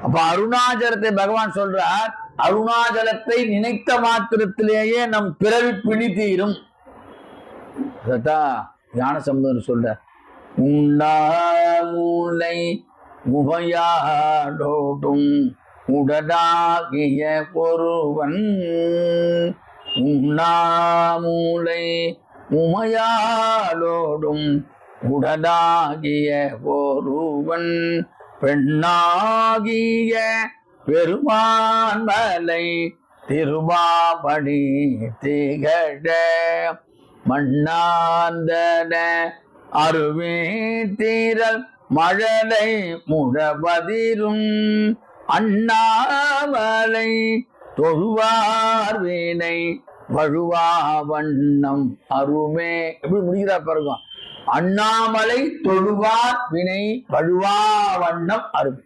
அப்ப அருணாச்சலத்தை பகவான் சொல்றார், அருணாச்சலத்தை நினைத்த மாத்திரத்திலேயே நம் பிறவி பிணி தீரும். அதத்தான் ஞான சம்பந்தர் சொல்ற, உண்டாமூலை உபயாடோடும் உடனாகிய ஒருவன், உண்ணாமூலை உமையாளோடும் உடனாகிய ஒருவன், பெண்ணாகிய பெருமான் மலை திருமாபடி திகழ மண்ணாந்தன அருவே தீரல் மழலை முழபதிரும், அண்ணாமலை தொழுவார் வீணை வழுவா வண்ணம் அருமே. எப்படி முடிகிறா பாருங்க, அண்ணாமலை தொழுவார் வினை வழுவா வண்ணம் அருமை.